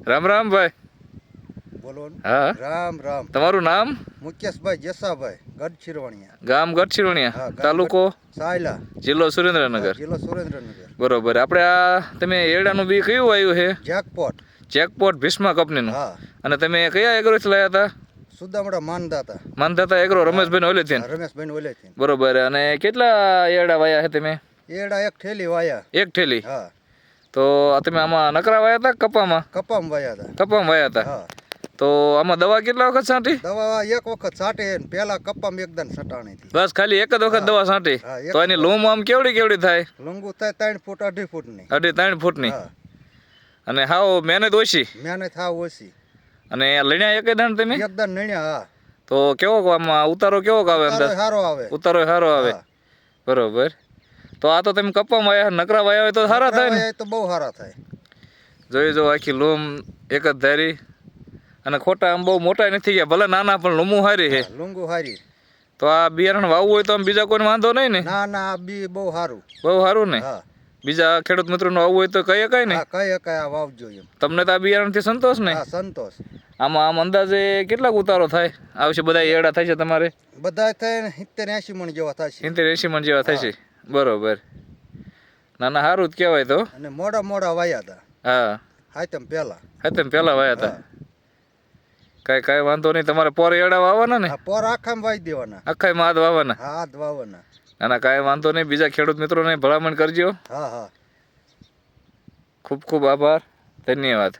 રામ રામ ભાઈ. બોલો ને. હા રામ રામ. તમારું નામ? મુકેશભાઈ જેસાભાઈ ગઢશિરવાણીયા. ગામ ગઢશિરોણિયા, હા, તાલુકો સાયલા, જિલ્લો સુરેન્દ્રનગર. જિલ્લો સુરેન્દ્રનગર. બરોબર. આપણે આ તમે એરડાનું બી કયું આવ્યું છે? જેકપોટ. જેકપોટ ભીષ્મા કંપનીનું. હા, અને તમે કયા એગ્રોથી લાવ્યા હતા? સુદામડા માનદાતા. માનધાતા એગ્રો, રમેશભાઈ ઓલેથી. રમેશભાઈ ઓલેથી. બરોબર. અને કેટલા એરડા વાયા છે તમે? એડા એક થેલી વાયા. એક થેલી. હા, તો તમે આમાં નકરા વાયા હતા કપામાં? કપામ વાયા હતા. કપામાં વાયા હતા. હા, તો આમાં દવા કેટલા વખત છાંટી? દવા એક વખત છાંટે ને પેલા કપામ એકદમ છટાણી હતી. બસ ખાલી એક જ વખત દવા છાંટી? હા, એક તો એની લૂમ આમ કેવડી કેવડી થાય? લંગુ થાય 3 ફૂટ 2.5 ફૂટની. 3 ફૂટની. હા, અને હાવ મહેનત ઓછી. મહેનત થાવ ઓછી. અને લણ્યા એક દાણ તમે? એકદમ નણ્યા. હા, તો કેવો આમાં ઉતારો કેવો આવે અંદર? સારો આવે. ઉતારો સારો આવે. હા. બરોબર. તો આ તો તમે કપ્પા વાયા, નકરા વાયા હોય તો સારા થાય ને? નકરા વાયા તો બહુ સારા થાય. જોઈ જો આખી લૂમ એક જ ધારી. અને ખોટા આમ બહુ મોટા નથી ગયા, ભલે નાના પણ લૂમું સારી છે. લુંગુ હારી. તો આ બિયારણ વાવવું હોય તો આમ બીજા કોઈને વાંધો નહીં ને? ના ના, આ બી બહુ સારું. બહુ સારું ને? હા, બીજા ખેડૂત મિત્રોને વાવવું હોય તો કઈ શકાય ને? હા, કઈ કઈ વાવજો એમ. તમને તો આ બિયારણથી સંતોષ ને? હા, સંતોષ. આમ અંદાજે કેટલાક ઉતારો થાય આવશે? બધા એડા થાય છે તમારે? બધા થઈને 70-80 મણ જેવા થાય છે. 70-80 મણ જેવા થાય છે. બરોબર. ના ના, સારું જ કહેવાય તો. અને મોડા મોડા વાયા હતા. હા, હાતમ પેલા. હા તમે પહેલાં વાયા હતા. કાંઈ વાંધો નહીં. તમારે પોર એડા વાવવાના ને? આ પોર આખામાં વાઈ દેવાના. આખાય માદ વાવવાના? હા, હાથ વાવવાના. ના ના, કાંઈ વાંધો નહીં. બીજા ખેડૂત મિત્રોને ભલામણ કરજો. હા હા. ખૂબ ખૂબ આભાર. ધન્યવાદ.